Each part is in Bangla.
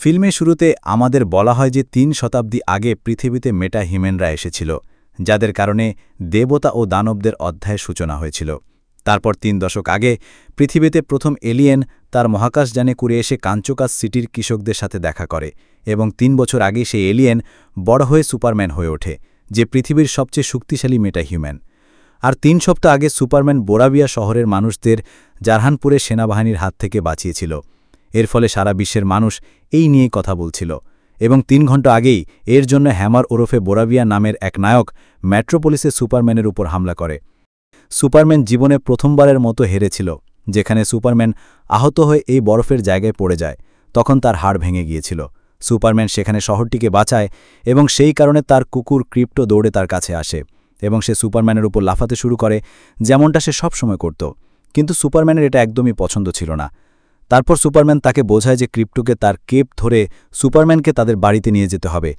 ফিল্মের শুরুতে আমাদের বলা হয় যে ৩ শতাব্দী আগে পৃথিবীতে মেটা হিউম্যানরা এসেছিল, যাদের কারণে দেবতা ও দানবদের অধ্যায়ের সূচনা হয়েছিল। তারপর ৩ দশক আগে পৃথিবীতে প্রথম এলিয়েন তার মহাকাশযানে করে এসে কাঞ্চোকাস সিটির কৃষকদের সাথে দেখা করে, এবং ৩ বছর আগে সেই এলিয়েন বড় হয়ে সুপারম্যান হয়ে ওঠে, যে পৃথিবীর সবচেয়ে শক্তিশালী মেটা হিউম্যান। আর ৩ সপ্তাহ আগে সুপারম্যান বোরাবিয়া শহরের মানুষদের জারহানপুরের সেনাবাহিনীর হাত থেকে বাঁচিয়েছিল। এর ফলে সারা বিশ্বের মানুষ এই নিয়ে কথা বলছিল, এবং ৩ ঘণ্টা আগেই এর জন্য হ্যামার ওরফে বোরাবিয়া নামের এক নায়ক মেট্রোপলিসে সুপারম্যানের উপর হামলা করে। সুপারম্যান জীবনে প্রথমবারের মতো হেরেছিল, যেখানে সুপারম্যান আহত হয়ে এই বরফের জায়গায় পড়ে যায়। তখন তার হাড় ভেঙে গিয়েছিল। সুপারম্যান সেখানে শহরটিকে বাঁচায়, এবং সেই কারণে তার কুকুর ক্রিপ্টো দৌড়ে তার কাছে আসে, এবং সে সুপারম্যানের উপর লাফাতে শুরু করে, যেমনটা সে সবসময় করত। কিন্তু সুপারম্যানের এটা একদমই পছন্দ ছিল না। তারপর সুপারম্যান তাকে বোঝায় যে ক্রিপ্টোকে তার কেপ ধরে সুপারম্যানকে তাদের বাড়িতে নিয়ে যেতে হবে।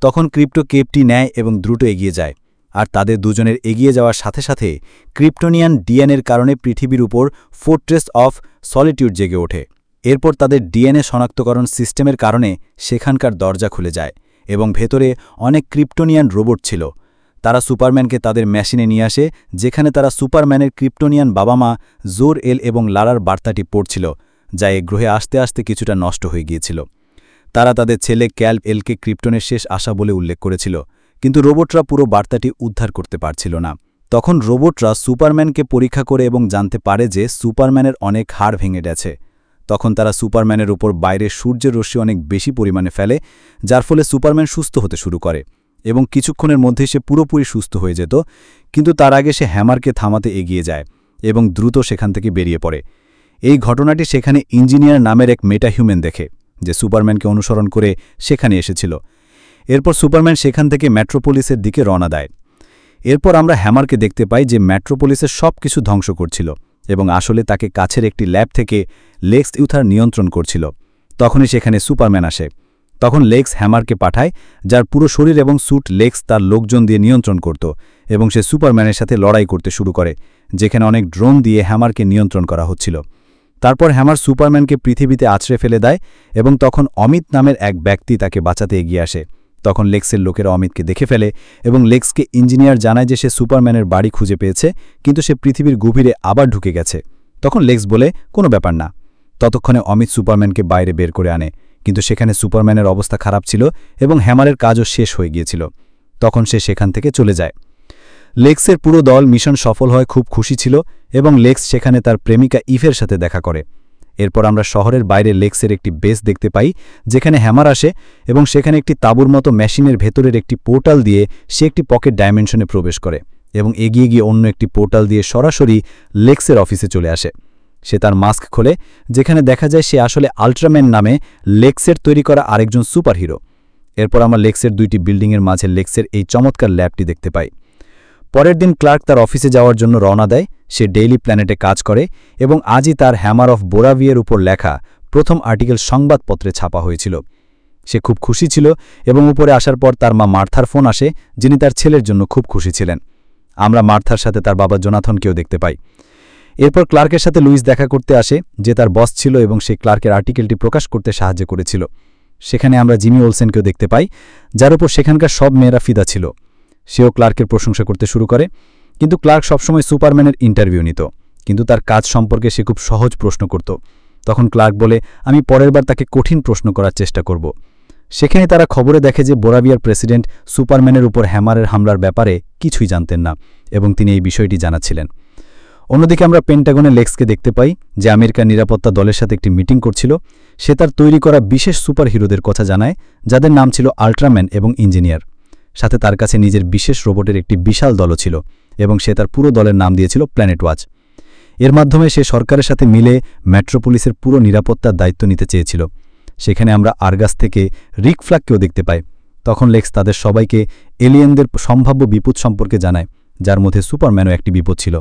তখন ক্রিপ্টো কেপটি নেয় এবং দ্রুত এগিয়ে যায়। আর তাদের দুজনের এগিয়ে যাওয়ার সাথে সাথে ক্রিপ্টোনিয়ান ডিএনএর কারণে পৃথিবীর উপর ফোর্ট্রেস অফ সলিটিউড জেগে ওঠে। এরপর তাদের ডিএনএ শনাক্তকরণ সিস্টেমের কারণে সেখানকার দরজা খুলে যায়, এবং ভেতরে অনেক ক্রিপ্টোনিয়ান রোবট ছিল। তারা সুপারম্যানকে তাদের মেশিনে নিয়ে আসে, যেখানে তারা সুপারম্যানের ক্রিপ্টোনিয়ান বাবা মা জোর এল এবং লারার বার্তাটি পড়ছিল, যা এই গ্রহে আসতে আসতে কিছুটা নষ্ট হয়ে গিয়েছিল। তারা তাদের ছেলে ক্যাল্প এলকে ক্রিপ্টনের শেষ আশা বলে উল্লেখ করেছিল, কিন্তু রোবটরা পুরো বার্তাটি উদ্ধার করতে পারছিল না। তখন রোবটরা সুপারম্যানকে পরীক্ষা করে এবং জানতে পারে যে সুপারম্যানের অনেক হাড় ভেঙে গেছে। তখন তারা সুপারম্যানের উপর বাইরে সূর্যের রশ্মি অনেক বেশি পরিমাণে ফেলে, যার ফলে সুপারম্যান সুস্থ হতে শুরু করে, এবং কিছুক্ষণের মধ্যেই সে পুরোপুরি সুস্থ হয়ে যেত। কিন্তু তার আগে সে হ্যামারকে থামাতে এগিয়ে যায় এবং দ্রুত সেখান থেকে বেরিয়ে পড়ে। এই ঘটনাটি সেখানে ইঞ্জিনিয়ার নামের এক মেটা হিউম্যান দেখে, যে সুপারম্যানকে অনুসরণ করে সেখানে এসেছিল। এরপর সুপারম্যান সেখান থেকে মেট্রোপলিসের দিকে রওনা দেয়। এরপর আমরা হ্যামারকে দেখতে পাই যে মেট্রোপলিসের সব কিছু ধ্বংস করছিল, এবং আসলে তাকে কাছের একটি ল্যাব থেকে লেক্স ইউথার নিয়ন্ত্রণ করছিল। তখনই সেখানে সুপারম্যান আসে। তখন লেক্স হ্যামারকে পাঠায়, যার পুরো শরীর এবং স্যুট লেক্স তার লোকজন দিয়ে নিয়ন্ত্রণ করত, এবং সে সুপারম্যানের সাথে লড়াই করতে শুরু করে, যেখানে অনেক ড্রোন দিয়ে হ্যামারকে নিয়ন্ত্রণ করা হচ্ছিল। তারপর হ্যামার সুপারম্যানকে পৃথিবীতে আছড়ে ফেলে দেয়, এবং তখন অমিত নামের এক ব্যক্তি তাকে বাঁচাতে এগিয়ে আসে। তখন লেক্সের লোকেরা অমিতকে দেখে ফেলে, এবং লেক্সকে ইঞ্জিনিয়ার জানায় যে সে সুপারম্যানের বাড়ি খুঁজে পেয়েছে, কিন্তু সে পৃথিবীর গভীরে আবার ঢুকে গেছে। তখন লেক্স বলে, কোনো ব্যাপার না। ততক্ষণে অমিত সুপারম্যানকে বাইরে বের করে আনে, কিন্তু সেখানে সুপারম্যানের অবস্থা খারাপ ছিল, এবং হ্যামারের কাজও শেষ হয়ে গিয়েছিল। তখন সে সেখান থেকে চলে যায়। লেক্সের পুরো দল মিশন সফল হয় খুব খুশি ছিল, এবং লেক্স সেখানে তার প্রেমিকা ইভের সাথে দেখা করে। এরপর আমরা শহরের বাইরে লেক্সের একটি বেস দেখতে পাই, যেখানে হ্যামার আসে, এবং সেখানে একটি তাঁবুর মতো মেশিনের ভেতরের একটি পোর্টাল দিয়ে সে একটি পকেট ডাইমেনশনে প্রবেশ করে, এবং এগিয়ে গিয়ে অন্য একটি পোর্টাল দিয়ে সরাসরি লেক্সের অফিসে চলে আসে। সে তার মাস্ক খোলে, যেখানে দেখা যায় সে আসলে আল্ট্রাম্যান নামে লেক্সের তৈরি করা আরেকজন সুপারহিরো। এরপর আমরা লেক্সের 2টি বিল্ডিংয়ের মাঝে লেক্সের এই চমৎকার ল্যাবটি দেখতে পাই। পরের দিন ক্লার্ক তার অফিসে যাওয়ার জন্য রওনা দেয়। সে ডেইলি প্ল্যানেটে কাজ করে, এবং আজই তার হ্যামার অফ বোরাভিয়ার উপর লেখা প্রথম আর্টিকেল সংবাদপত্রে ছাপা হয়েছিল। সে খুব খুশি ছিল, এবং উপরে আসার পর তার মা মার্থার ফোন আসে, যিনি তার ছেলের জন্য খুব খুশি ছিলেন। আমরা মার্থার সাথে তার বাবা জোনাথনকেও দেখতে পাই। এরপর ক্লার্কের সাথে লুইস দেখা করতে আসে, যে তার বস ছিল, এবং সে ক্লার্কের আর্টিকেলটি প্রকাশ করতে সাহায্য করেছিল। সেখানে আমরা জিমি ওলসেনকেও দেখতে পাই, যার উপর সেখানকার সব মেয়েরা ফিদা ছিল। সেও ক্লার্কের প্রশংসা করতে শুরু করে, কিন্তু ক্লার্ক সবসময় সুপারম্যানের ইন্টারভিউ নিত, কিন্তু তার কাজ সম্পর্কে সে খুব সহজ প্রশ্ন করত। তখন ক্লার্ক বলে, আমি পরের বার তাকে কঠিন প্রশ্ন করার চেষ্টা করব। সেখানে তারা খবরে দেখে যে বোরাভিয়ার প্রেসিডেন্ট সুপারম্যানের উপর হ্যামারের হামলার ব্যাপারে কিছুই জানতেন না, এবং তিনি এই বিষয়টি জানাচ্ছিলেন। অন্যদিকে আমরা পেন্টাগনে লেক্সকে দেখতে পাই, যে আমেরিকার নিরাপত্তা দলের সাথে একটি মিটিং করছিল। সে তার তৈরি করা বিশেষ সুপারহিরোদের কথা জানায়, যাদের নাম ছিল আল্ট্রাম্যান এবং ইঞ্জিনিয়ার। সাথে তার কাছে নিজের বিশেষ রোবটের একটি বিশাল দলও ছিল, এবং সে তার পুরো দলের নাম দিয়েছিল প্ল্যানেট ওয়াচ। এর মাধ্যমে সে সরকারের সাথে মিলে মেট্রোপলিসের পুরো নিরাপত্তার দায়িত্ব নিতে চেয়েছিল। সেখানে আমরা আর্গাস থেকে রিক ফ্ল্যাগকেও দেখতে পাই। তখন লেক্স তাদের সবাইকে এলিয়েনদের সম্ভাব্য বিপদ সম্পর্কে জানায়, যার মধ্যে সুপারম্যানও একটি বিপদ ছিল।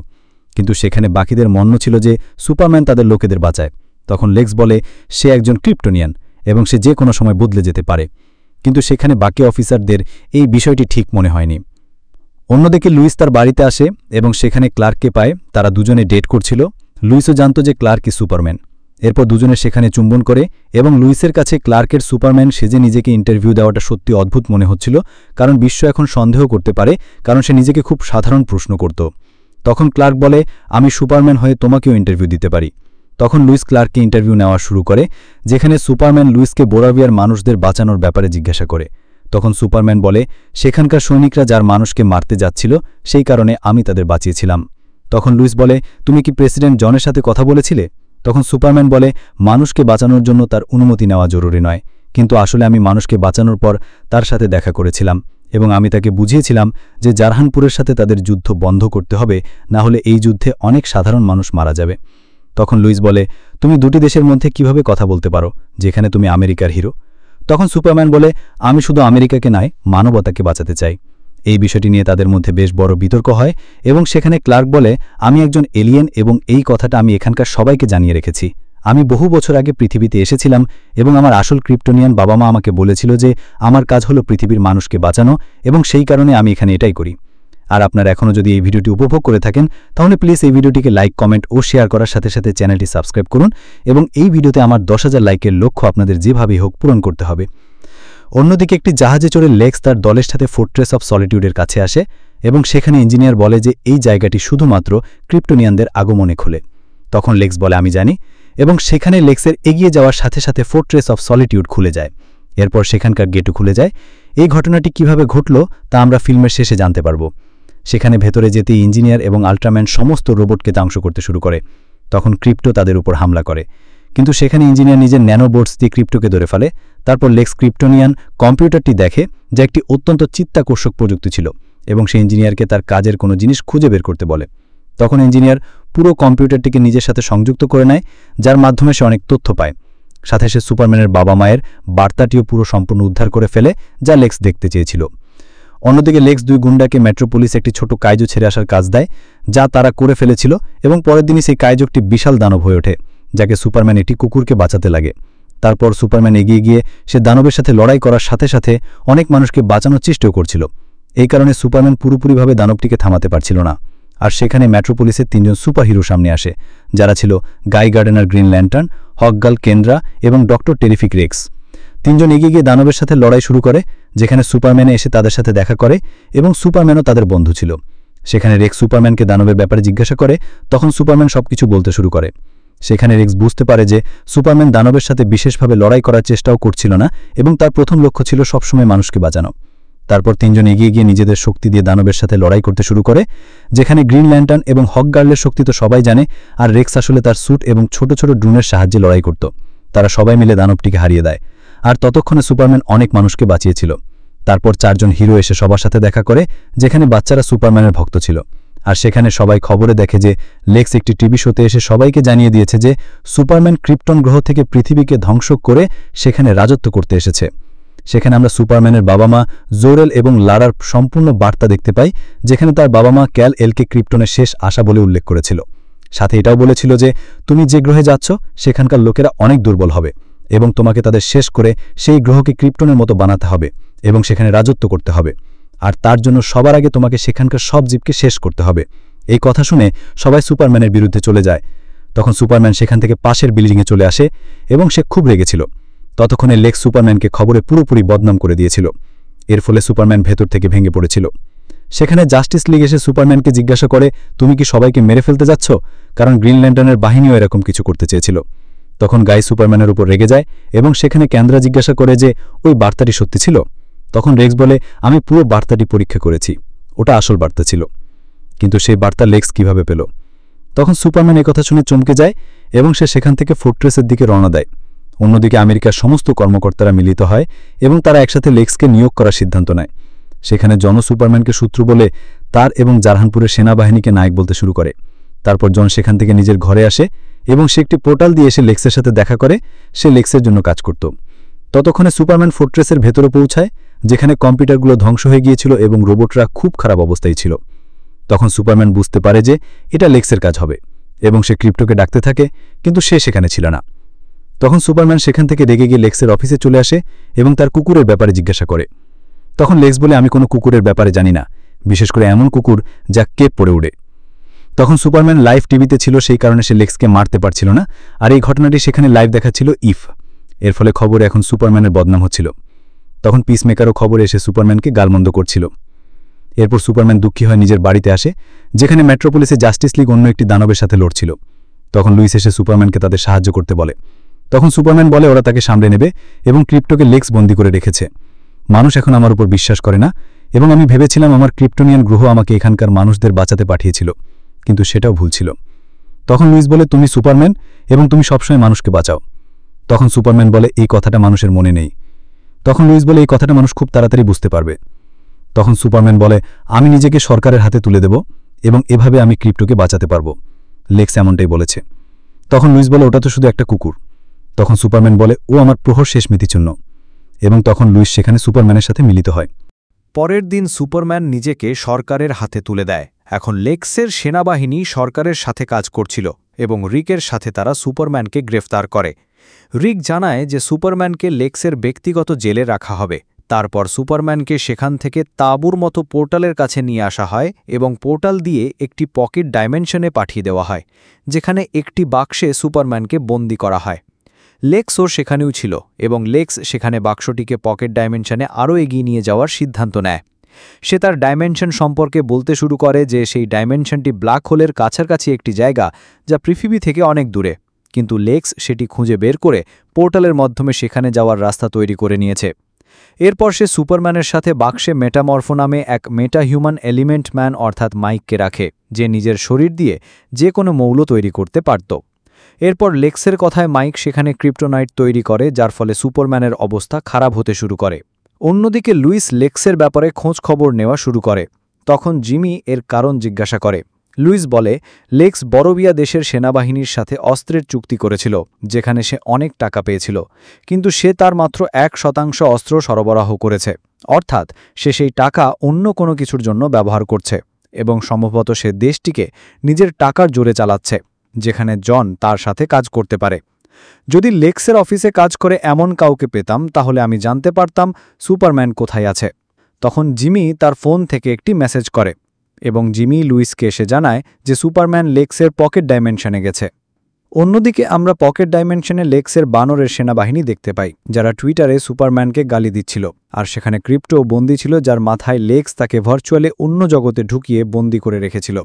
কিন্তু সেখানে বাকিদের মন্য ছিল যে সুপারম্যান তাদের লোকেদের বাঁচায়। তখন লেক্স বলে সে একজন ক্রিপ্টোনিয়ান, এবং সে যে কোনো সময় বদলে যেতে পারে। কিন্তু সেখানে বাকি অফিসারদের এই বিষয়টি ঠিক মনে হয়নি। অন্যদিকে লুইস তার বাড়িতে আসে, এবং সেখানে ক্লার্ককে পায়। তারা দুজনে ডেট করছিল। লুইসও জানত যে ক্লার্কই সুপারম্যান। এরপর দুজনে সেখানে চুম্বন করে এবং লুইসের কাছে ক্লার্কের সুপারম্যান সেজে নিজেকে ইন্টারভিউ দেওয়াটা সত্যি অদ্ভুত মনে হচ্ছিল, কারণ বিশ্ব এখন সন্দেহ করতে পারে, কারণ সে নিজেকে খুব সাধারণ প্রশ্ন করত। তখন ক্লার্ক বলে, আমি সুপারম্যান হয়ে তোমাকেও ইন্টারভিউ দিতে পারি। তখন লুইস ক্লার্ককে ইন্টারভিউ নেওয়া শুরু করে, যেখানে সুপারম্যান লুইসকে বোরাভিয়ার মানুষদের বাঁচানোর ব্যাপারে জিজ্ঞাসা করে। তখন সুপারম্যান বলে, সেখানকার সৈনিকরা যার মানুষকে মারতে যাচ্ছিল, সেই কারণে আমি তাদের বাঁচিয়েছিলাম। তখন লুইস বলে, তুমি কি প্রেসিডেন্ট জনের সাথে কথা বলেছিলে? তখন সুপারম্যান বলে, মানুষকে বাঁচানোর জন্য তার অনুমতি নেওয়া জরুরি নয়, কিন্তু আসলে আমি মানুষকে বাঁচানোর পর তার সাথে দেখা করেছিলাম এবং আমি তাকে বুঝিয়েছিলাম যে জারহানপুরের সাথে তাদের যুদ্ধ বন্ধ করতে হবে, না হলে এই যুদ্ধে অনেক সাধারণ মানুষ মারা যাবে। তখন লুইস বলে, তুমি দুটি দেশের মধ্যে কিভাবে কথা বলতে পারো যেখানে তুমি আমেরিকার হিরো? তখন সুপারম্যান বলে, আমি শুধু আমেরিকাকে নয়, মানবতাকে বাঁচাতে চাই। এই বিষয়টি নিয়ে তাদের মধ্যে বেশ বড় বিতর্ক হয় এবং সেখানে ক্লার্ক বলে, আমি একজন এলিয়েন এবং এই কথাটা আমি এখানকার সবাইকে জানিয়ে রেখেছি। আমি বহু বছর আগে পৃথিবীতে এসেছিলাম এবং আমার আসল ক্রিপ্টোনিয়ান বাবা মা আমাকে বলেছিল যে আমার কাজ হলো পৃথিবীর মানুষকে বাঁচানো, এবং সেই কারণে আমি এখানে এটাই করি। আর আপনারা এখনও যদি এই ভিডিওটি উপভোগ করে থাকেন তাহলে প্লিজ এই ভিডিওটিকে লাইক, কমেন্ট ও শেয়ার করার সাথে সাথে চ্যানেলটি সাবস্ক্রাইব করুন এবং এই ভিডিওতে আমার 10,000 লাইকের লক্ষ্য আপনাদের যেভাবেই হোক পূরণ করতে হবে। অন্যদিকে একটি জাহাজে চড়ে লেক্স তার দলের সাথে ফোর্ট্রেস অফ সলিটিউডের কাছে আসে এবং সেখানে ইঞ্জিনিয়ার বলে যে এই জায়গাটি শুধুমাত্র ক্রিপ্টোনিয়ানদের আগমনে খোলে। তখন লেক্স বলে, আমি জানি, এবং সেখানে লেক্সের এগিয়ে যাওয়ার সাথে সাথে ফোর্ট্রেস অফ সলিটিউড খুলে যায়। এরপর সেখানকার গেটও খুলে যায়। এই ঘটনাটি কিভাবে ঘটল তা আমরা ফিল্মের শেষে জানতে পারব। সেখানে ভেতরে যেতে ইঞ্জিনিয়ার এবং আল্ট্রাম্যান সমস্ত রোবটকে ধ্বংস করতে শুরু করে। তখন ক্রিপ্টো তাদের উপর হামলা করে, কিন্তু সেখানে ইঞ্জিনিয়ার নিজের ন্যানোবোর্ডস দিয়ে ক্রিপ্টোকে ধরে ফেলে। তারপর লেক্স ক্রিপ্টোনিয়ান কম্পিউটারটি দেখে, যা একটি অত্যন্ত চিত্তাকর্ষক প্রযুক্তি ছিল, এবং সে ইঞ্জিনিয়ারকে তার কাজের কোনো জিনিস খুঁজে বের করতে বলে। তখন ইঞ্জিনিয়ার পুরো কম্পিউটারটিকে নিজের সাথে সংযুক্ত করে নেয়, যার মাধ্যমে সে অনেক তথ্য পায়। সাথে সে সুপারম্যানের বাবা মায়ের বার্তাটিও পুরো সম্পূর্ণ উদ্ধার করে ফেলে, যা লেক্স দেখতে চেয়েছিল। অন্যদিকে লেক্স দুই গুন্ডাকে মেট্রোপলিস একটি ছোট কাইজো ছেড়ে আসার কাজ দেয়, যা তারা করে ফেলেছিল, এবং পরের দিনই সেই কাইজোকটি বিশাল দানব হয়ে ওঠে, যাকে সুপারম্যান একটি কুকুরকে বাঁচাতে লাগে। তারপর সুপারম্যান এগিয়ে গিয়ে সে দানবের সাথে লড়াই করার সাথে সাথে অনেক মানুষকে বাঁচানোর চেষ্টাও করছিল। এই কারণে সুপারম্যান পুরোপুরিভাবে দানবটিকে থামাতে পারছিল না। আর সেখানে মেট্রোপলিসের 3 জন সুপারহিরো সামনে আসে, যারা ছিল গাই গার্ডেনার গ্রিন ল্যান্টার্ন, হকগার্ল কেন্দ্রা এবং ডক্টর টেরিফিক রেক্স। 3 জন এগিয়ে গিয়ে দানবের সাথে লড়াই শুরু করে, যেখানে সুপারম্যানে এসে তাদের সাথে দেখা করে এবং সুপারম্যানও তাদের বন্ধু ছিল। সেখানে রেক্স সুপারম্যানকে দানবের ব্যাপারে জিজ্ঞাসা করে, তখন সুপারম্যান সবকিছু বলতে শুরু করে। সেখানে রেক্স বুঝতে পারে যে সুপারম্যান দানবের সাথে বিশেষভাবে লড়াই করার চেষ্টাও করছিল না এবং তার প্রথম লক্ষ্য ছিল সবসময় মানুষকে বাঁচানো। তারপর 3 জন এগিয়ে গিয়ে নিজেদের শক্তি দিয়ে দানবের সাথে লড়াই করতে শুরু করে, যেখানে গ্রিন ল্যান্টার্ন এবং হকগার্লের শক্তি তো সবাই জানে, আর রেক্স আসলে তার স্যুট এবং ছোট ছোট ড্রোনের সাহায্যে লড়াই করত। তারা সবাই মিলে দানবটিকে হারিয়ে দেয়, আর ততক্ষণে সুপারম্যান অনেক মানুষকে বাঁচিয়েছিল। তারপর 4 জন হিরো এসে সবার সাথে দেখা করে, যেখানে বাচ্চারা সুপারম্যানের ভক্ত ছিল। আর সেখানে সবাই খবরে দেখে যে লেক্স একটি টিভি শোতে এসে সবাইকে জানিয়ে দিয়েছে যে সুপারম্যান ক্রিপ্টন গ্রহ থেকে পৃথিবীকে ধ্বংস করে সেখানে রাজত্ব করতে এসেছে। সেখানে আমরা সুপারম্যানের বাবা মা জোরেল এবং লারার সম্পূর্ণ বার্তা দেখতে পাই, যেখানে তার বাবা মা ক্যাল এলকে ক্রিপ্টনের শেষ আশা বলে উল্লেখ করেছিল। সাথে এটাও বলেছিল যে তুমি যে গ্রহে যাচ্ছ সেখানকার লোকেরা অনেক দুর্বল হবে এবং তোমাকে তাদের শেষ করে সেই গ্রহকে ক্রিপ্টনের মতো বানাতে হবে এবং সেখানে রাজত্ব করতে হবে, আর তার জন্য সবার আগে তোমাকে সেখানকার সব জীবকে শেষ করতে হবে। এই কথা শুনে সবাই সুপারম্যানের বিরুদ্ধে চলে যায়। তখন সুপারম্যান সেখান থেকে পাশের বিল্ডিংয়ে চলে আসে এবং সে খুব রেগেছিল। ততক্ষণে লেক্স সুপারম্যানকে খবরে পুরোপুরি বদনাম করে দিয়েছিল। এর ফলে সুপারম্যান ভেতর থেকে ভেঙে পড়েছিল। সেখানে জাস্টিস লিগ এসে সুপারম্যানকে জিজ্ঞাসা করে, তুমি কি সবাইকে মেরে ফেলতে যাচ্ছ? কারণ গ্রিন ল্যান্টার্নের বাহিনীও এরকম কিছু করতে চেয়েছিল। তখন গাই সুপারম্যানের উপর রেগে যায় এবং সেখানে ক্যান্দ্রা জিজ্ঞাসা করে যে ওই বার্তাটি সত্যি ছিল। তখন রেক্স বলে, আমি পুরো বার্তাটি পরীক্ষা করেছি, ওটা আসল বার্তা ছিল। কিন্তু সেই বার্তা লেক্স কিভাবে পেল? তখন সুপারম্যান একথা শুনে চমকে যায় এবং সে সেখান থেকে ফোর্ট্রেসের দিকে রওনা দেয়। অন্যদিকে আমেরিকার সমস্ত কর্মকর্তারা মিলিত হয় এবং তারা একসাথে লেক্সকে নিয়োগ করার সিদ্ধান্ত নেয়। সেখানে জন সুপারম্যানকে শত্রু বলে তার এবং জারহানপুরের সেনাবাহিনীকে নায়ক বলতে শুরু করে। তারপর জন সেখান থেকে নিজের ঘরে আসে এবং সে একটি পোর্টাল দিয়ে এসে লেক্সের সাথে দেখা করে। সে লেক্সের জন্য কাজ করত। ততক্ষণে সুপারম্যান ফোর্ট্রেসের ভেতরে পৌঁছায়, যেখানে কম্পিউটারগুলো ধ্বংস হয়ে গিয়েছিল এবং রোবটরা খুব খারাপ অবস্থায় ছিল। তখন সুপারম্যান বুঝতে পারে যে এটা লেক্সের কাজ হবে এবং সে ক্রিপ্টোকে ডাকতে থাকে, কিন্তু সে সেখানে ছিল না। তখন সুপারম্যান সেখান থেকে রেগে গিয়ে লেক্সের অফিসে চলে আসে এবং তার কুকুরের ব্যাপারে জিজ্ঞাসা করে। তখন লেক্স বলে, আমি কোনো কুকুরের ব্যাপারে জানি না, বিশেষ করে এমন কুকুর যা কেপ পড়ে উড়ে। তখন সুপারম্যান লাইভ টিভিতে ছিল, সেই কারণে সে লেক্সকে মারতে পারছিল না, আর এই ঘটনাটি সেখানে লাইভ দেখাচ্ছিল ইভ। এর ফলে খবরে এখন সুপারম্যানের বদনাম হচ্ছিল। তখন পিসমেকারও খবরে এসে সুপারম্যানকে গালমন্দ করছিল। এরপর সুপারম্যান দুঃখী হয়ে নিজের বাড়িতে আসে, যেখানে মেট্রোপলিসে জাস্টিস লীগ অন্য একটি দানবের সাথে লড়ছিল। তখন লুইস এসে সুপারম্যানকে তাদের সাহায্য করতে বলে। তখন সুপারম্যান বলে ওরা তাকে সামলে নেবে এবং ক্রিপ্টোকে লেক্স বন্দী করে রেখেছে। মানুষ এখন আমার উপর বিশ্বাস করে না, এবং আমি ভেবেছিলাম আমার ক্রিপ্টোনিয়ান গ্রহ আমাকে এখানকার মানুষদের বাঁচাতে পাঠিয়েছিল, কিন্তু সেটাও ভুল ছিল। তখন লুইস বলে তুমি সুপারম্যান এবং তুমি সবসময় মানুষকে বাঁচাও। তখন সুপারম্যান বলে এই কথাটা মানুষের মনে নেই। তখন লুইস বলে এই কথাটা মানুষ খুব তাড়াতাড়ি বুঝতে পারবে। তখন সুপারম্যান বলে আমি নিজেকে সরকারের হাতে তুলে দেব এবং এভাবে আমি ক্রিপ্টোকে বাঁচাতে পারব। লেক্স এমনটাই বলেছে। তখন লুইস বলে ওটা তো শুধু একটা কুকুর। তখন সুপারম্যান বলে ও আমার প্রহর শেষ স্মৃতিচিহ্ন, এবং তখন লুইস সেখানে সুপারম্যানের সাথে মিলিত হয়। পরের দিন সুপারম্যান নিজেকে সরকারের হাতে তুলে দেয়। এখন লেক্সের সেনাবাহিনী সরকারের সাথে কাজ করছিল এবং রিকের সাথে তারা সুপারম্যানকে গ্রেফতার করে। রিক জানায় যে সুপারম্যানকে লেক্সের ব্যক্তিগত জেলে রাখা হবে। তারপর সুপারম্যানকে সেখান থেকে তাঁবুর মতো পোর্টালের কাছে নিয়ে আসা হয় এবং পোর্টাল দিয়ে একটি পকেট ডাইমেনশনে পাঠিয়ে দেওয়া হয়, যেখানে একটি বাক্সে সুপারম্যানকে বন্দী করা হয়। লেক্সও সেখানেও ছিল এবং লেক্স সেখানে বাক্সটিকে পকেট ডাইমেনশনে আরও এগিয়ে নিয়ে যাওয়ার সিদ্ধান্ত নেয়। সে তার ডাইমেনশন সম্পর্কে বলতে শুরু করে যে সেই ডাইমেনশনটি ব্ল্যাক হোলের কাছাকাছি একটি জায়গা, যা পৃথিবী থেকে অনেক দূরে, কিন্তু লেক্স সেটি খুঁজে বের করে পোর্টালের মাধ্যমে সেখানে যাওয়ার রাস্তা তৈরি করে নিয়েছে। এরপর সে সুপারম্যানের সাথে বাক্সে মেটামরফো নামে এক মেটাহিউম্যান এলিমেন্ট ম্যান অর্থাৎ মাইককে রাখে, যে নিজের শরীর দিয়ে যে কোনো মৌল তৈরি করতে পারত। এরপর লেক্সের কথায় মাইক সেখানে ক্রিপ্টোনাইট তৈরি করে, যার ফলে সুপারম্যানের অবস্থা খারাপ হতে শুরু করে। অন্যদিকে লুইস লেক্সের ব্যাপারে খোঁজ খবর নেওয়া শুরু করে। তখন জিমি এর কারণ জিজ্ঞাসা করে। লুইস বলে লেক্স বড়বিয়া দেশের সেনাবাহিনীর সাথে অস্ত্রের চুক্তি করেছিল, যেখানে সে অনেক টাকা পেয়েছিল, কিন্তু সে তার মাত্র 1% অস্ত্র সরবরাহ করেছে, অর্থাৎ সে সেই টাকা অন্য কোনো কিছুর জন্য ব্যবহার করছে এবং সম্ভবত সে দেশটিকে নিজের টাকার জোরে চালাচ্ছে, যেখানে জন তার সাথে কাজ করতে পারে। যদি লেক্সের অফিসে কাজ করে এমন কাউকে পেতাম তাহলে আমি জানতে পারতাম সুপারম্যান কোথায় আছে। তখন জিমি তার ফোন থেকে একটি মেসেজ করে এবং জিমি লুইসকে এসে জানায় যে সুপারম্যান লেক্সের পকেট ডাইমেনশনে গেছে। অন্যদিকে আমরা পকেট ডাইমেনশনে লেক্সের বানরের সেনাবাহিনী দেখতে পাই, যারা টুইটারে সুপারম্যানকে গালি দিচ্ছিল, আর সেখানে ক্রিপ্টো বন্দী ছিল, যার মাথায় লেক্স তাকে ভার্চুয়ালি অন্য জগতে ঢুকিয়ে বন্দী করে রেখেছিল।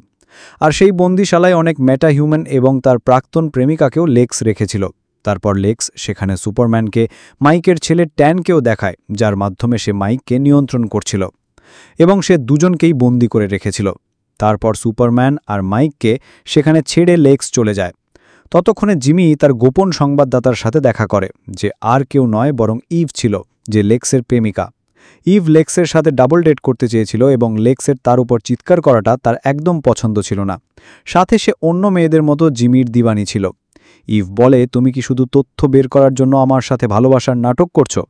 আর সেই বন্দিশালায় অনেক মেটাহিউম্যান এবং তার প্রাক্তন প্রেমিকাকেও লেক্স রেখেছিল। তারপর লেক্স সেখানে সুপারম্যানকে মাইকের ছেলে ট্যানকেও দেখায়, যার মাধ্যমে সে মাইককে নিয়ন্ত্রণ করছিল, এবং সে দুজনকেই বন্দী করে রেখেছিল। তারপর সুপারম্যান আর মাইককে সেখানে ছেড়ে লেক্স চলে যায়। ততক্ষণে জিমি তার গোপন সংবাদদাতার সাথে দেখা করে, যে আর কেউ নয় বরং ইভ ছিল, যে লেক্সের প্রেমিকা। ইভ লেক্সের সাথে ডাবল ডেট করতে চেয়েছিল এবং লেক্সের তার উপর চিৎকার করাটা তার একদম পছন্দ ছিল না। সাথে সে অন্য মেয়েদের মতো জিমির দিওয়ানি ছিল। ইভ বলে তুমি কি শুধু তথ্য বের করার জন্য আমার সাথে ভালোবাসার নাটক করছো?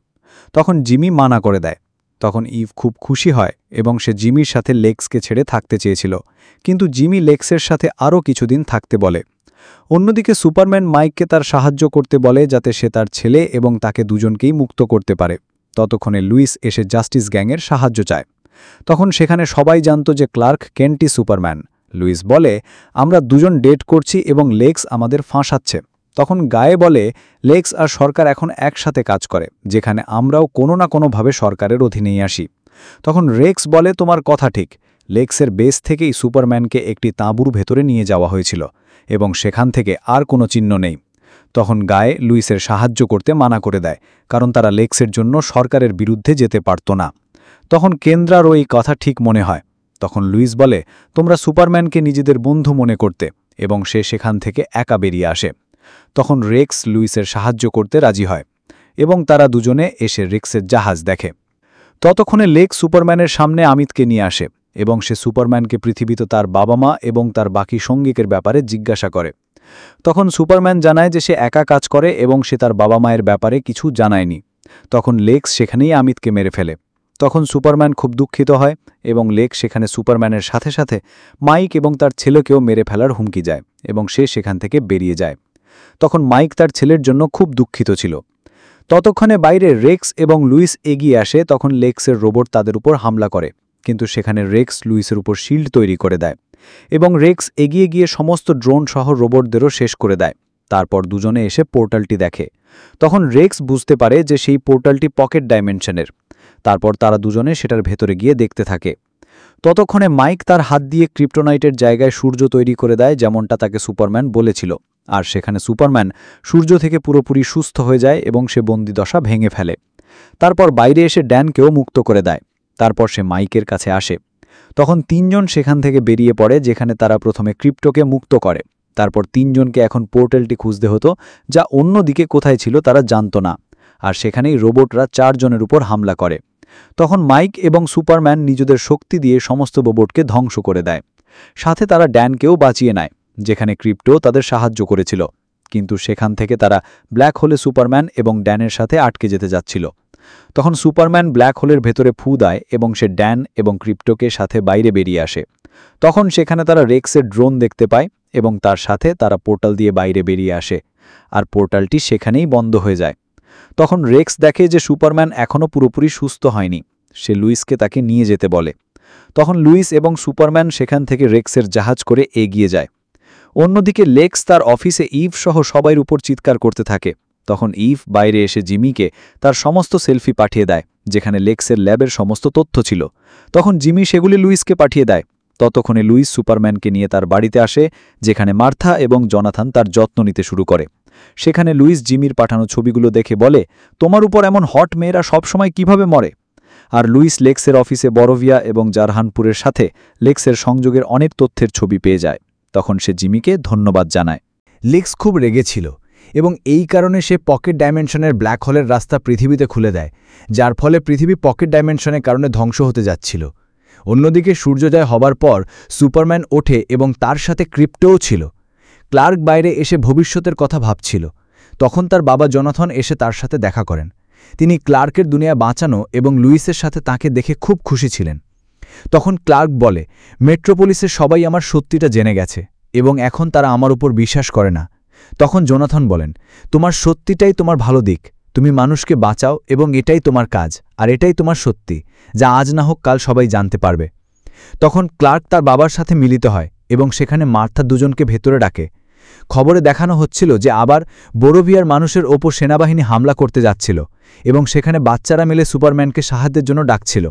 তখন জিমি মানা করে দেয়। তখন ইভ খুব খুশি হয় এবং সে জিমির সাথে লেক্সকে ছেড়ে থাকতে চেয়েছিল, কিন্তু জিমি লেক্সের সাথে আরও কিছুদিন থাকতে বলে। অন্যদিকে সুপারম্যান মাইককে তার সাহায্য করতে বলে, যাতে সে তার ছেলে এবং তাকে দুজনকেই মুক্ত করতে পারে। ততক্ষণে লুইস এসে জাস্টিস গ্যাংয়ের সাহায্য চায়। তখন সেখানে সবাই জানত যে ক্লার্ক কেন্টই সুপারম্যান। লুইস বলে আমরা দুজন ডেট করছি এবং লেক্স আমাদের ফাঁসাচ্ছে। তখন গায়ে বলে লেক্স আর সরকার এখন একসাথে কাজ করে, যেখানে আমরাও কোনো না কোনোভাবে সরকারের অধীনেই আসি। তখন রেক্স বলে তোমার কথা ঠিক, লেক্সের বেস থেকেই সুপারম্যানকে একটি তাঁবুর ভেতরে নিয়ে যাওয়া হয়েছিল এবং সেখান থেকে আর কোনো চিহ্ন নেই। তখন গায়ে লুইসের সাহায্য করতে মানা করে দেয়, কারণ তারা লেক্সের জন্য সরকারের বিরুদ্ধে যেতে পারত না। তখন কেন্দ্রারও এই কথা ঠিক মনে হয়। তখন লুইস বলে তোমরা সুপারম্যানকে নিজেদের বন্ধু মনে করতে, এবং সে সেখান থেকে একা বেরিয়ে আসে। তখন রেক্স লুইসের সাহায্য করতে রাজি হয় এবং তারা দুজনে এসে রেক্সের জাহাজ দেখে। ততক্ষণে লেক্স সুপারম্যানের সামনে আমিতকে নিয়ে আসে এবং সে সুপারম্যানকে পৃথিবীতে তার বাবা মা এবং তার বাকি সঙ্গীকের ব্যাপারে জিজ্ঞাসা করে। তখন সুপারম্যান জানায় যে সে একা কাজ করে এবং সে তার বাবা মায়ের ব্যাপারে কিছু জানায়নি। তখন লেক্স সেখানেই আমিতকে মেরে ফেলে। তখন সুপারম্যান খুব দুঃখিত হয় এবং লেক্স সেখানে সুপারম্যানের সাথে সাথে মাইক এবং তার ছেলেকেও মেরে ফেলার হুমকি যায় এবং সে সেখান থেকে বেরিয়ে যায়। তখন মাইক তার ছেলের জন্য খুব দুঃখিত ছিল। ততক্ষণে বাইরে রেক্স এবং লুইস এগিয়ে আসে। তখন লেক্সের রোবট তাদের উপর হামলা করে, কিন্তু সেখানে রেক্স লুইসের উপর শিল্ড তৈরি করে দেয় এবং রেক্স এগিয়ে গিয়ে সমস্ত ড্রোন সহ রোবটদেরও শেষ করে দেয়। তারপর দুজনে এসে পোর্টালটি দেখে। তখন রেক্স বুঝতে পারে যে সেই পোর্টালটি পকেট ডাইমেনশনের। তারপর তারা দুজনে সেটার ভেতরে গিয়ে দেখতে থাকে। ততক্ষণে মাইক তার হাত দিয়ে ক্রিপ্টোনাইটের জায়গায় সূর্য তৈরি করে দেয়, যেমনটা তাকে সুপারম্যান বলেছিল। আর সেখানে সুপারম্যান সূর্য থেকে পুরোপুরি সুস্থ হয়ে যায় এবং সে বন্দিদশা ভেঙে ফেলে। তারপর বাইরে এসে ড্যানকেও মুক্ত করে দেয়। তারপর সে মাইকের কাছে আসে। তখন তিনজন সেখান থেকে বেরিয়ে পড়ে, যেখানে তারা প্রথমে ক্রিপ্টোকে মুক্ত করে। তারপর তিনজনকে এখন পোর্টালটি খুঁজতে হতো, যা অন্যদিকে কোথায় ছিল তারা জানত না। আর সেখানেই রোবটরা 4 জনের উপর হামলা করে। তখন মাইক এবং সুপারম্যান নিজেদের শক্তি দিয়ে সমস্ত রোবটকে ধ্বংস করে দেয়। সাথে তারা ড্যানকেও বাঁচিয়ে নেয়, যেখানে ক্রিপ্টো তাদের সাহায্য করেছিল। কিন্তু সেখান থেকে তারা ব্ল্যাক হোলে সুপারম্যান এবং ড্যানের সাথে আটকে যেতে যাচ্ছিল। তখন সুপারম্যান ব্ল্যাক হোলের ভেতরে ফু দেয় এবং সে ড্যান এবং ক্রিপ্টোকে সাথে বাইরে বেরিয়ে আসে। তখন সেখানে তারা রেক্সের ড্রোন দেখতে পায় এবং তার সাথে তারা পোর্টাল দিয়ে বাইরে বেরিয়ে আসে। আর পোর্টালটি সেখানেই বন্ধ হয়ে যায়। তখন রেক্স দেখে যে সুপারম্যান এখনও পুরোপুরি সুস্থ হয়নি। সে লুইসকে তাকে নিয়ে যেতে বলে। তখন লুইস এবং সুপারম্যান সেখান থেকে রেক্সের জাহাজ করে এগিয়ে যায়। অন্যদিকে লেক্স তার অফিসে ইভ সহ সবার উপর চিৎকার করতে থাকে। তখন ইভ বাইরে এসে জিমিকে তার সমস্ত সেলফি পাঠিয়ে দেয়, যেখানে লেক্সের ল্যাবের সমস্ত তথ্য ছিল। তখন জিমি সেগুলি লুইসকে পাঠিয়ে দেয়। ততক্ষণে লুইস সুপারম্যানকে নিয়ে তার বাড়িতে আসে, যেখানে মার্থা এবং জনাথন তার যত্ন নিতে শুরু করে। সেখানে লুইস জিমির পাঠানো ছবিগুলো দেখে বলে, তোমার উপর এমন হট মেয়েরা সবসময় কিভাবে মরে? আর লুইস লেক্সের অফিসে বরোভিয়া এবং জারহানপুরের সাথে লেক্সের সংযোগের অনেক তথ্যের ছবি পেয়ে যায়। তখন সে জিমিকে ধন্যবাদ জানায়। লেক্স খুব রেগেছিল এবং এই কারণে সে পকেট ডাইমেনশনের ব্ল্যাক হোলের রাস্তা পৃথিবীতে খুলে দেয়, যার ফলে পৃথিবী পকেট ডাইমেনশনের কারণে ধ্বংস হতে যাচ্ছিল। অন্যদিকে সূর্যোদয় হবার পর সুপারম্যান ওঠে এবং তার সাথে ক্রিপ্টোও ছিল। ক্লার্ক বাইরে এসে ভবিষ্যতের কথা ভাবছিল। তখন তার বাবা জনাথন এসে তার সাথে দেখা করেন। তিনি ক্লার্কের দুনিয়া বাঁচানো এবং লুইসের সাথে তাকে দেখে খুব খুশি ছিলেন। তখন ক্লার্ক বলে, মেট্রোপলিসের সবাই আমার সত্যিটা জেনে গেছে এবং এখন তারা আমার উপর বিশ্বাস করে না। তখন জোনাথন বলেন, তোমার সত্যিটাই তোমার ভালো দিক। তুমি মানুষকে বাঁচাও এবং এটাই তোমার কাজ, আর এটাই তোমার সত্যি, যা আজ না হোক কাল সবাই জানতে পারবে। তখন ক্লার্ক তার বাবার সাথে মিলিত হয় এবং সেখানে মার্থা দুজনকে ভেতরে ডাকে। খবরে দেখানো হচ্ছিল যে আবার বোরোভিয়ার মানুষের ওপর সেনাবাহিনী হামলা করতে যাচ্ছিল এবং সেখানে বাচ্চারা মিলে সুপারম্যানকে সাহায্যের জন্য ডাকছিল।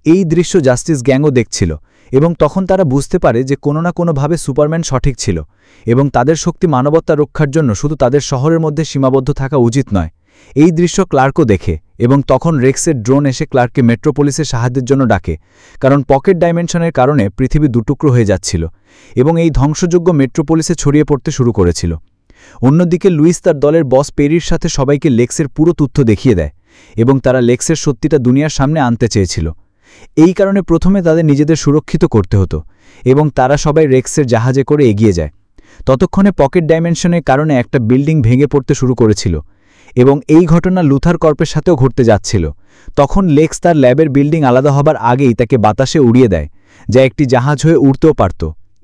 এই দৃশ্য জাস্টিস গ্যাংও দেখছিল এবং তখন তারা বুঝতে পারে যে কোনো না কোনোভাবে সুপারম্যান সঠিক ছিল এবং তাদের শক্তি মানবতা রক্ষার জন্য শুধু তাদের শহরের মধ্যে সীমাবদ্ধ থাকা উচিত নয়। এই দৃশ্য ক্লার্কও দেখে এবং তখন রেক্সের ড্রোন এসে ক্লার্ককে মেট্রোপলিসের সাহায্যের জন্য ডাকে, কারণ পকেট ডাইমেনশনের কারণে পৃথিবী দুটুকরো হয়ে যাচ্ছিল এবং এই ধ্বংসযোগ্য মেট্রোপলিসে ছড়িয়ে পড়তে শুরু করেছিল। অন্যদিকে লুইস তার দলের বস পেরির সাথে সবাইকে লেক্সের পুরো তথ্য দেখিয়ে দেয় এবং তারা লেক্সের সত্যিটা দুনিয়ার সামনে আনতে চেয়েছিল। এই কারণে প্রথমে তাদের নিজেদের সুরক্ষিত করতে হতো এবং তারা সবাই রেক্সের জাহাজে করে এগিয়ে যায়। ততক্ষণে পকেট ডাইমেনশনের কারণে একটা বিল্ডিং ভেঙে পড়তে শুরু করেছিল এবং এই ঘটনা লুথার কর্পের সাথেও ঘটতে যাচ্ছিল। তখন লেক্স তার ল্যাবের বিল্ডিং আলাদা হবার আগেই তাকে বাতাসে উড়িয়ে দেয়, যা একটি জাহাজ হয়ে উড়তেও পারত।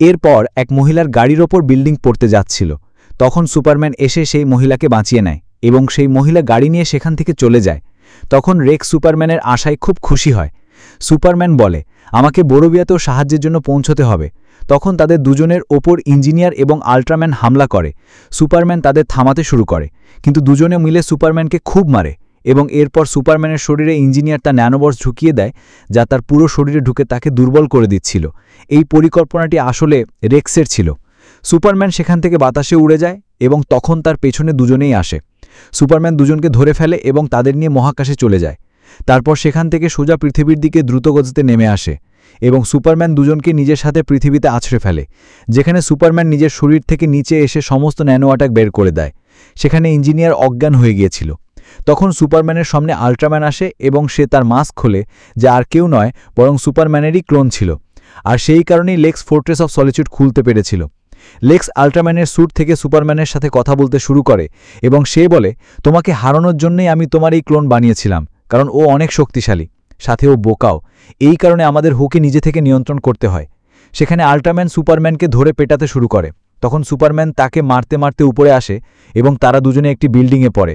এরপর এক মহিলার গাড়ির ওপর বিল্ডিং পড়তে যাচ্ছিল। তখন সুপারম্যান এসে সেই মহিলাকে বাঁচিয়ে নেয় এবং সেই মহিলা গাড়ি নিয়ে সেখান থেকে চলে যায়। তখন রেক্স সুপারম্যানের আশায় খুব খুশি হয়। সুপারম্যান বলে, আমাকে বোরোভিয়াতেও সাহায্যের জন্য পৌঁছতে হবে। তখন তাদের দুজনের ওপর ইঞ্জিনিয়ার এবং আল্ট্রাম্যান হামলা করে। সুপারম্যান তাদের থামাতে শুরু করে, কিন্তু দুজনে মিলে সুপারম্যানকে খুব মারে এবং এরপর সুপারম্যানের শরীরে ইঞ্জিনিয়ার তার ন্যানোবর্স ঢুকিয়ে দেয়, যা তার পুরো শরীরে ঢুকে তাকে দুর্বল করে দিচ্ছিল। এই পরিকল্পনাটি আসলে রেক্সের ছিল। সুপারম্যান সেখান থেকে বাতাসে উড়ে যায় এবং তখন তার পেছনে দুজনেই আসে। সুপারম্যান দুজনকে ধরে ফেলে এবং তাদের নিয়ে মহাকাশে চলে যায়। তারপর সেখান থেকে সোজা পৃথিবীর দিকে দ্রুতগতিতে নেমে আসে এবং সুপারম্যান দুজনকে নিজের সাথে পৃথিবীতে আছড়ে ফেলে, যেখানে সুপারম্যান নিজের শরীর থেকে নিচে এসে সমস্ত ন্যানো অ্যাটাক বের করে দেয়। সেখানে ইঞ্জিনিয়ার অজ্ঞান হয়ে গিয়েছিল। তখন সুপারম্যানের সামনে আল্ট্রাম্যান আসে এবং সে তার মাস্ক খোলে, যা আর কেউ নয় বরং সুপারম্যানেরই ক্লোন ছিল। আর সেই কারণেই লেক্স ফোর্ট্রেস অফ সলিচিউড খুলতে পেরেছিল। লেক্স আল্ট্রাম্যানের স্যুট থেকে সুপারম্যানের সাথে কথা বলতে শুরু করে এবং সে বলে, তোমাকে হারানোর জন্যই আমি তোমার এই ক্লোন বানিয়েছিলাম, কারণ ও অনেক শক্তিশালী, সাথে ও বোকাও। এই কারণে আমাদের হোকে নিজে থেকে নিয়ন্ত্রণ করতে হয়। সেখানে আল্ট্রাম্যান সুপারম্যানকে ধরে পেটাতে শুরু করে। তখন সুপারম্যান তাকে মারতে মারতে উপরে আসে এবং তারা দুজনে একটি বিল্ডিংয়ে পড়ে।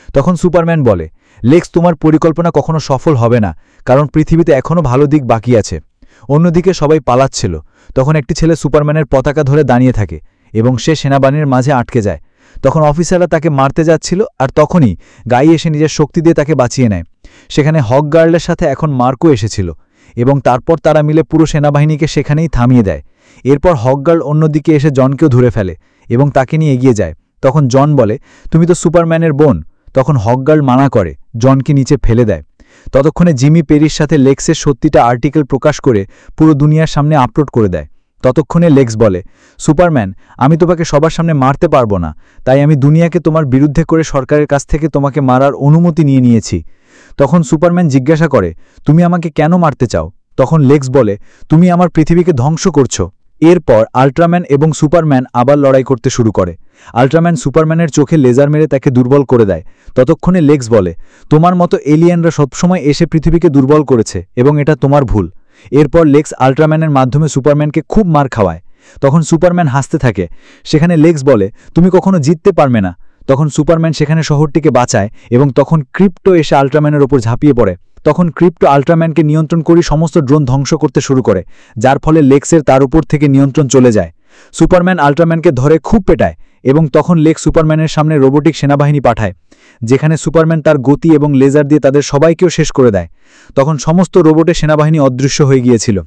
তখন সুপারম্যান বলে, লেক্স, তোমার পরিকল্পনা কখনো সফল হবে না, কারণ পৃথিবীতে এখনও ভালো দিক বাকি আছে। অন্যদিকে সবাই পালাচ্ছিল। তখন একটি ছেলে সুপারম্যানের পতাকা ধরে দাঁড়িয়ে থাকে এবং সে সেনাবাহিনীর মাঝে আটকে যায়। তখন অফিসাররা তাকে মারতে যাচ্ছিল, আর তখনই গাই এসে নিজের শক্তি দিয়ে তাকে বাঁচিয়ে নেয়। সেখানে হক গার্লের সাথে এখন মার্কো এসেছিল এবং তারপর তারা মিলে পুরো সেনাবাহিনীকে সেখানেই থামিয়ে দেয়। এরপর হক গার্ল অন্যদিকে এসে জনকেও ধরে ফেলে এবং তাকে নিয়ে এগিয়ে যায়। তখন জন বলে, তুমি তো সুপারম্যানের বোন। তখন হক গার্ল মানা করে, জনকে নিচে ফেলে দেয়। ততক্ষণে জিমি পেরির সাথে লেক্সের সত্যিটা আর্টিকেল প্রকাশ করে পুরো দুনিয়ার সামনে আপলোড করে দেয়। ততক্ষণে লেক্স বলে, সুপারম্যান, আমি তোমাকে সবার সামনে মারতে পারবো না, তাই আমি দুনিয়াকে তোমার বিরুদ্ধে করে সরকারের কাছ থেকে তোমাকে মারার অনুমতি নিয়েছি। তখন সুপারম্যান জিজ্ঞাসা করে, তুমি আমাকে কেন মারতে চাও? তখন লেক্স বলে, তুমি আমার পৃথিবীকে ধ্বংস করছো। এরপর আল্ট্রাম্যান এবং সুপারম্যান আবার লড়াই করতে শুরু করে। আল্ট্রাম্যান সুপারম্যানের চোখে লেজার মেরে তাকে দুর্বল করে দেয়। ততক্ষণে লেক্স বলে, তোমার মতো এলিয়েনরা সবসময় এসে পৃথিবীকে দুর্বল করেছে এবং এটা তোমার ভুল। এরপর লেক্স আল্ট্রাম্যানের মাধ্যমে সুপারম্যানকে খুব মার খাওয়ায়। তখন সুপারম্যান হাসতে থাকে। সেখানে লেক্স বলে, তুমি কখনো জিততে পারবে না। তখন সুপারম্যান সেখানে শহরটিকে বাঁচায় এবং তখন ক্রিপ্টো এসে আল্ট্রাম্যানের ওপর ঝাঁপিয়ে পড়ে। তখন ক্রিপ্টো আল্ট্রাম্যানকে নিয়ন্ত্রণ করে সমস্ত ড্রোন ধ্বংস করতে শুরু করে, যার ফলে লেক্সের তার উপর থেকে নিয়ন্ত্রণ চলে যায়। সুপারম্যান আল্ট্রাম্যানকে ধরে খুব পেটায় এবং তখন লেক্স সুপারম্যানের সামনে রোবোটিক সেনাবাহিনী পাঠায়, যেখানে সুপারম্যান তার গতি এবং লেজার দিয়ে তাদের সবাইকেও শেষ করে দেয়। তখন সমস্ত রোবটের সেনাবাহিনী অদৃশ্য হয়ে গিয়েছিল।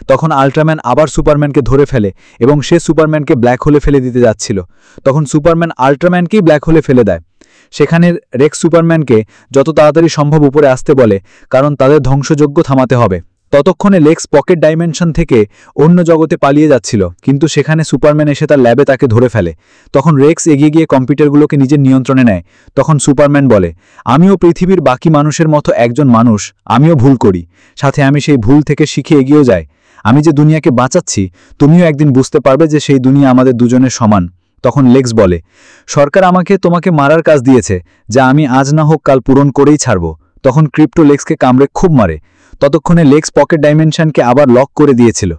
তখন আল্ট্রাম্যান আবার সুপারম্যানকে ধরে ফেলে এবং সে সুপারম্যানকে ব্ল্যাক হোলে ফেলে দিতে যাচ্ছিল। তখন সুপারম্যান আল্ট্রাম্যানকেই ব্ল্যাক হোলে ফেলে দেয়। সেখানে রেক্স সুপারম্যানকে যত তাড়াতাড়ি সম্ভব উপরে আসতে বলে, কারণ তাদের ধ্বংসযজ্ঞ থামাতে হবে। ততক্ষণে লেক্স পকেট ডাইমেনশন থেকে অন্য জগতে পালিয়ে যাচ্ছিল, কিন্তু সেখানে সুপারম্যান এসে তার ল্যাবে তাকে ধরে ফেলে। তখন রেক্স এগিয়ে গিয়ে কম্পিউটারগুলোকে নিজের নিয়ন্ত্রণে নেয়। তখন সুপারম্যান বলে, আমিও পৃথিবীর বাকি মানুষের মতো একজন মানুষ, আমিও ভুল করি, সাথে আমি সেই ভুল থেকে শিখে এগিয়েও যাই। আমি যে দুনিয়াকে বাঁচাচ্ছি, তুমিও একদিন বুঝতে পারবে যে সেই দুনিয়া আমাদের দুজনের সমান। তখন লেক্স বলে, সরকার আমাকে তোমাকে মারার কাজ দিয়েছে, যা আমি আজ না হোক কাল পূরণ করেই ছাড়ব। তখন ক্রিপ্টো লেক্সকে কামড়ে খুব মারে। ততক্ষণে লেক্স পকেট ডাইমেনশনকে আবার লক করে দিয়েছিল।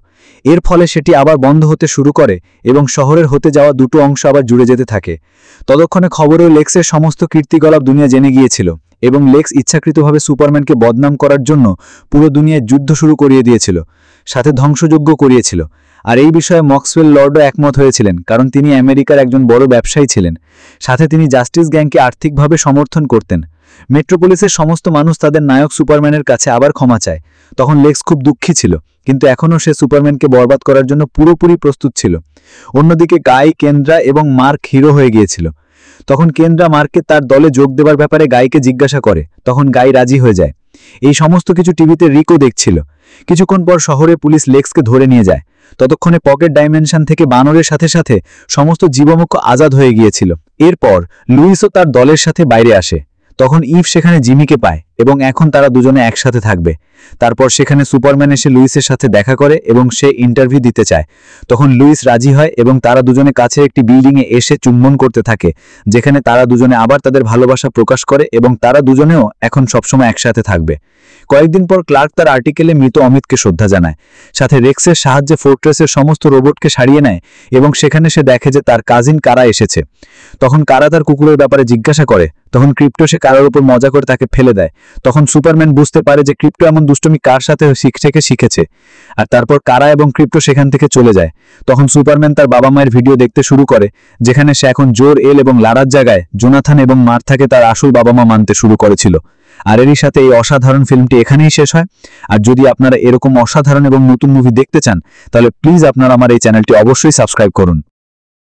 এর ফলে সেটি আবার বন্ধ হতে শুরু করে এবং শহরের হতে যাওয়া দুটো অংশ আবার জুড়ে যেতে থাকে। ততক্ষণে খবরেও লেক্সের সমস্ত কীর্তিকলাপ দুনিয়া জেনে গিয়েছিল এবং লেক্স ইচ্ছাকৃতভাবে সুপারম্যানকে বদনাম করার জন্য পুরো দুনিয়ায় যুদ্ধ শুরু করিয়ে দিয়েছিল, সাথে ধ্বংসযজ্ঞ করিয়েছিল। আর এই বিষয়ে মক্সওয়েল লর্ডও একমত হয়েছিলেন, কারণ তিনি আমেরিকার একজন বড় ব্যবসায়ী ছিলেন। সাথে তিনি জাস্টিস গ্যাংকে আর্থিকভাবে সমর্থন করতেন। মেট্রোপলিসের সমস্ত মানুষ তাদের নায়ক সুপারম্যানের কাছে আবার ক্ষমা চায়। তখন লেক্স খুব দুঃখী ছিল, কিন্তু এখনও সে সুপারম্যানকে বরবাদ করার জন্য পুরোপুরি প্রস্তুত ছিল। অন্যদিকে গাই, কেন্দ্রা এবং মার্ক হিরো হয়ে গিয়েছিল। তখন কেন্দ্রা মার্ককে তার দলে যোগ দেবার ব্যাপারে গাইকে জিজ্ঞাসা করে। তখন গাই রাজি হয়ে যায়। এই সমস্ত কিছু টিভিতে রিকো দেখছিল। কিছুক্ষণ পর শহরে পুলিশ লেক্সকে ধরে নিয়ে যায়। ততক্ষণে পকেট ডাইমেনশন থেকে বানরের সাথে সাথে সমস্ত জীবমুক্ত আজাদ হয়ে গিয়েছিল। এরপর লুইসও তার দলের সাথে বাইরে আসে। তখন ইভ সেখানে জিমিকে পায় এবং এখন তারা দুজনে একসাথে থাকবে। তারপর সেখানে সুপারম্যান এসে লুইসের সাথে দেখা করে এবং সে ইন্টারভিউ দিতে চায়। তখন লুইস রাজি হয় এবং তারা দুজনে কাছে একটি বিল্ডিংয়ে এসে চুম্বন করতে থাকে, যেখানে তারা দুজনে আবার তাদের ভালোবাসা প্রকাশ করে এবং তারা দুজনেও এখন সবসময় একসাথে থাকবে। কয়েকদিন পর ক্লার্ক তার আর্টিকেলে মৃত অমিতকে শ্রদ্ধা জানায়, সাথে রেক্সের সাহায্যে ফোর্ট্রেসের সমস্ত রোবটকে সারিয়ে নেয় এবং সেখানে সে দেখে যে তার কাজিন কারা এসেছে। তখন কারা তার কুকুরের ব্যাপারে জিজ্ঞাসা করে। তখন ক্রিপ্টো সে কারার উপর মজা করে তাকে ফেলে দেয়। তখন সুপারম্যান বুঝতে পারে যে ক্রিপ্টো এমন দুষ্টমি কার সাথে শিখেছে, আর তারপর কারা এবং ক্রিপ্টো সেখান থেকে চলে যায়। তখন সুপারম্যান তার বাবা মায়ের ভিডিও দেখতে শুরু করে, যেখানে সে এখন জোর এল এবং লারার জায়গায় জোনাথন এবং মার্থাকে তার আসল বাবা মা মানতে শুরু করেছিল। আর এরই সাথে এই অসাধারণ ফিল্মটি এখানেই শেষ হয়। আর যদি আপনারা এরকম অসাধারণ এবং নতুন মুভি দেখতে চান, তাহলে প্লিজ আপনারা আমার এই চ্যানেলটি অবশ্যই সাবস্ক্রাইব করুন।